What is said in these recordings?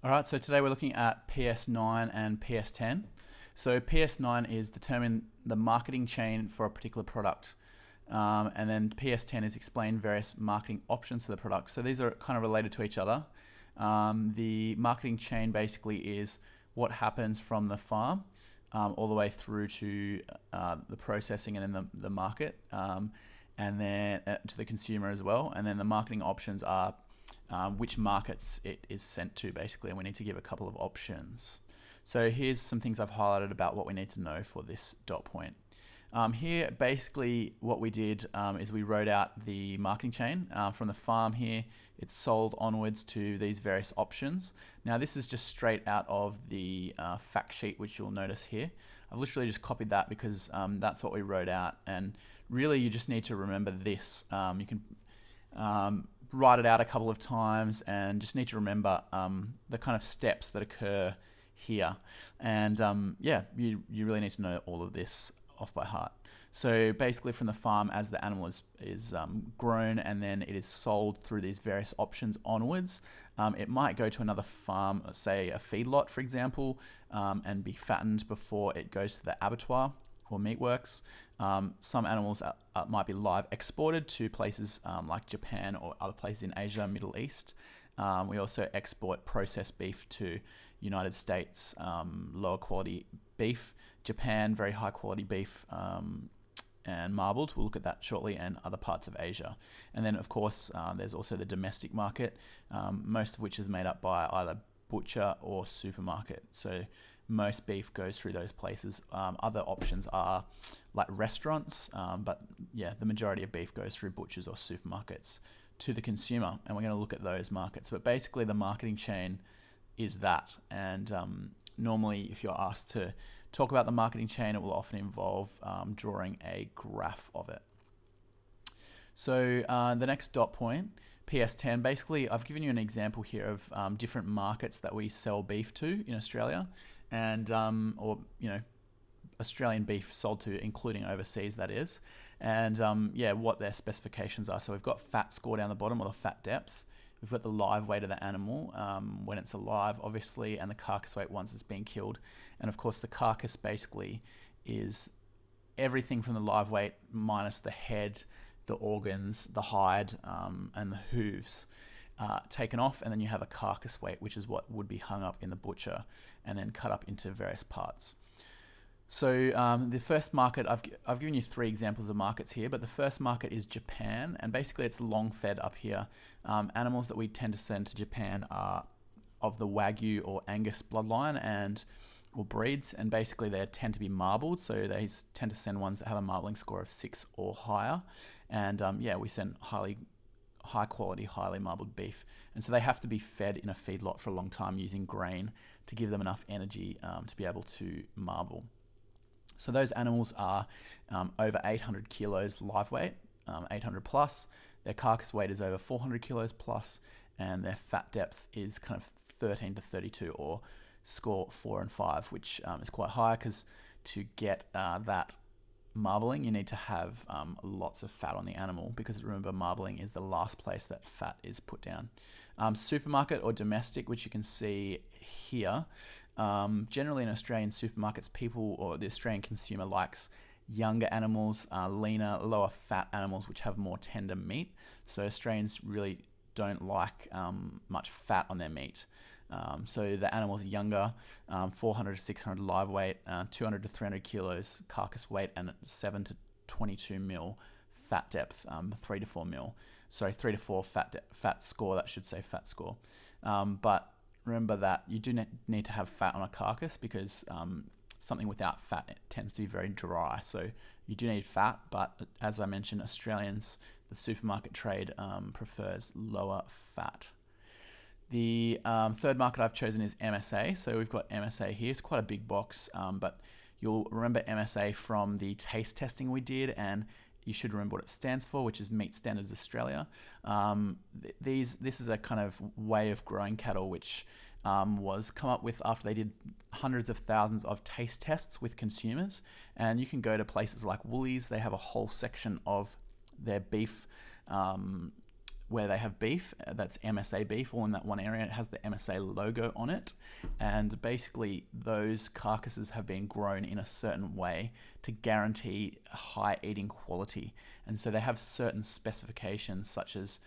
All right, so today we're looking at PS9 and PS10. So PS9 is determine the marketing chain for a particular product. And then PS10 is explain various marketing options for the product. So these are kind of related to each other. The marketing chain basically is what happens from the farm all the way through to the processing and then the market, and then to the consumer as well. And then the marketing options are which markets it is sent to, basically, and we need to give a couple of options. So here's some things I've highlighted about what we need to know for this dot point. Here, basically, what we did is we wrote out the marketing chain from the farm here. It's sold onwards to these various options. Now, this is just straight out of the fact sheet, which you'll notice here. I've literally just copied that because that's what we wrote out, and really you just need to remember this. You can write it out a couple of times and just need to remember the kind of steps that occur here. And yeah, you really need to know all of this off by heart. So basically, from the farm, as the animal is grown and then it is sold through these various options onwards, it might go to another farm, say a feedlot, for example, and be fattened before it goes to the abattoir or meatworks. Some animals might be live exported to places like Japan or other places in Asia, Middle East. We also export processed beef to United States, lower quality beef. Japan, very high quality beef, and marbled. We'll look at that shortly, and other parts of Asia. And then, of course, there's also the domestic market, most of which is made up by either butcher or supermarket. So most beef goes through those places. Other options are like restaurants, but yeah, the majority of beef goes through butchers or supermarkets to the consumer, and we're going to look at those markets. But basically, the marketing chain is that, and normally if you're asked to talk about the marketing chain, it will often involve drawing a graph of it. So the next dot point, PS10, basically I've given you an example here of different markets that we sell beef to in Australia, and or Australian beef sold to, including overseas, that is. And yeah, what their specifications are. So we've got fat score down the bottom, or the fat depth. We've got the live weight of the animal when it's alive, obviously, and the carcass weight once it's been killed. And of course, the carcass basically is everything from the live weight minus the head, the organs, the hide, and the hooves taken off. And then you have a carcass weight, which is what would be hung up in the butcher and then cut up into various parts. So the first market, I've given you 3 examples of markets here, but the first market is Japan, and basically it's long fed up here. Animals that we tend to send to Japan are of the Wagyu or Angus bloodline or breeds, and basically they tend to be marbled, so they tend to send ones that have a marbling score of 6 or higher. And yeah, we send high quality, highly marbled beef, and so they have to be fed in a feedlot for a long time using grain to give them enough energy to be able to marble. So those animals are over 800 kilos live weight, 800 plus. Their carcass weight is over 400 kilos plus, and their fat depth is kind of 13 to 32, or score 4 and 5, which is quite high, because to get that marbling, you need to have lots of fat on the animal, because remember, marbling is the last place that fat is put down. Supermarket or domestic, which you can see here. Generally in Australian supermarkets, people, or the Australian consumer, likes younger animals, leaner, lower fat animals which have more tender meat. So Australians really don't like much fat on their meat. So the animals are younger, 400 to 600 live weight, 200 to 300 kilos carcass weight, and 7 to 22 mil fat depth, 3 to 4 mil. Sorry, 3 to 4 fat score, that should say fat score. But remember that you do need to have fat on a carcass, because something without fat, it tends to be very dry. So you do need fat, but as I mentioned, Australians, the supermarket trade, prefers lower fat. The third market I've chosen is MSA. So we've got MSA here. It's quite a big box, but you'll remember MSA from the taste testing we did, and you should remember what it stands for, which is Meat Standards Australia. This is a kind of way of growing cattle which was come up with after they did hundreds of thousands of taste tests with consumers. And you can go to places like Woolies. They have a whole section of their beef where they have beef, that's MSA beef, all in that one area. It has the MSA logo on it, and basically those carcasses have been grown in a certain way to guarantee high eating quality, and so they have certain specifications such as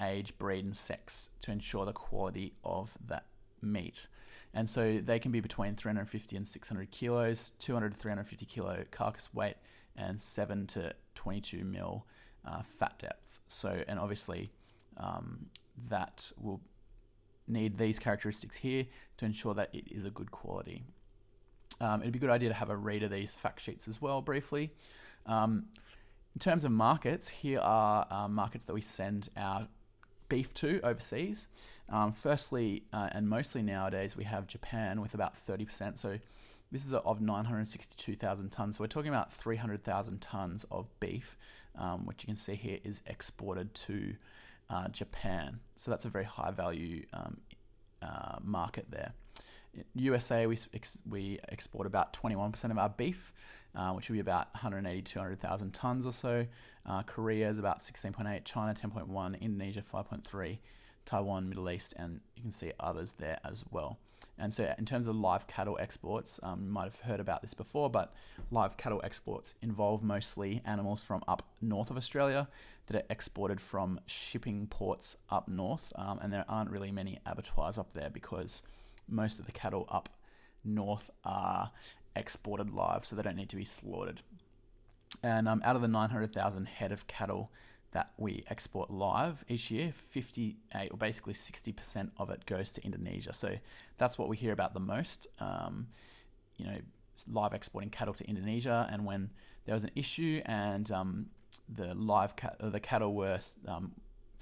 age, breed, and sex to ensure the quality of that meat. And so they can be between 350 and 600 kilos, 200 to 350 kilo carcass weight, and 7 to 22 mil fat depth. So, and obviously that will need these characteristics here to ensure that it is a good quality. It'd be a good idea to have a read of these fact sheets as well, briefly. In terms of markets, here are markets that we send our beef to overseas. Firstly, and mostly nowadays, we have Japan with about 30%. So this is of 962,000 tons. So we're talking about 300,000 tons of beef, which you can see here is exported to Japan. So that's a very high value market there. USA, we export about 21% of our beef, which would be about 180, 200,000 tons or so. Korea is about 16.8, China 10.1, Indonesia 5.3, Taiwan, Middle East, and you can see others there as well. And so in terms of live cattle exports, you might have heard about this before, but live cattle exports involve mostly animals from up north of Australia that are exported from shipping ports up north, and there aren't really many abattoirs up there because most of the cattle up north are exported live, so they don't need to be slaughtered. And out of the 900,000 head of cattle that we export live each year, 58 or basically 60% of it goes to Indonesia. So that's what we hear about the most. Live exporting cattle to Indonesia, and when there was an issue and the cattle were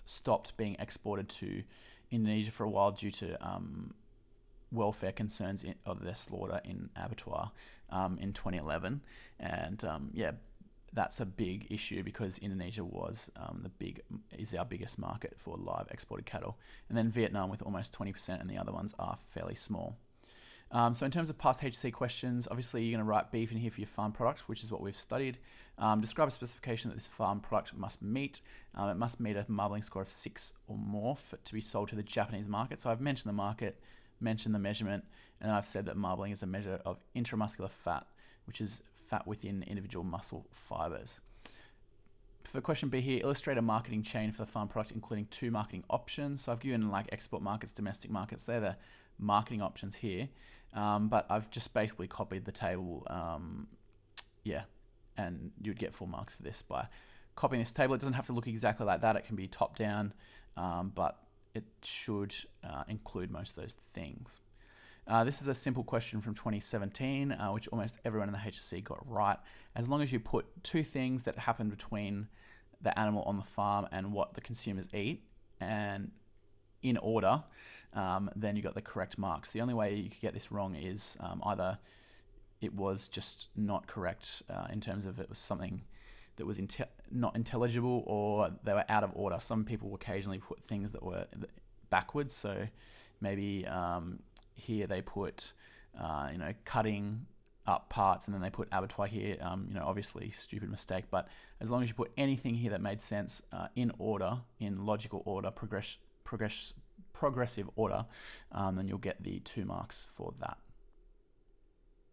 stopped being exported to Indonesia for a while due to welfare concerns of their slaughter in abattoir in 2011, and that's a big issue because Indonesia is our biggest market for live exported cattle, and then Vietnam with almost 20%, and the other ones are fairly small. So in terms of past HSE questions, obviously you're going to write beef in here for your farm product, which is what we've studied. Describe a specification that this farm product must meet. It must meet a marbling score of 6 or more to be sold to the Japanese market. So I've mentioned the market, mentioned the measurement, and then I've said that marbling is a measure of intramuscular fat, which is fat within individual muscle fibers. For question B here, illustrate a marketing chain for the farm product, including 2 marketing options. So I've given like export markets, domestic markets. They're the marketing options here, but I've just basically copied the table. And you'd get full marks for this by copying this table. It doesn't have to look exactly like that. It can be top down, but it should include most of those things. This is a simple question from 2017, which almost everyone in the HSE got right. As long as you put 2 things that happen between the animal on the farm and what the consumers eat, and in order, then you got the correct marks. The only way you could get this wrong is either it was just not correct in terms of it was something that was not intelligible, or they were out of order. Some people occasionally put things that were backwards, so maybe here they put cutting up parts, and then they put abattoir here. Obviously stupid mistake, but as long as you put anything here that made sense in order, in logical order, progressive order, then you'll get the 2 marks for that.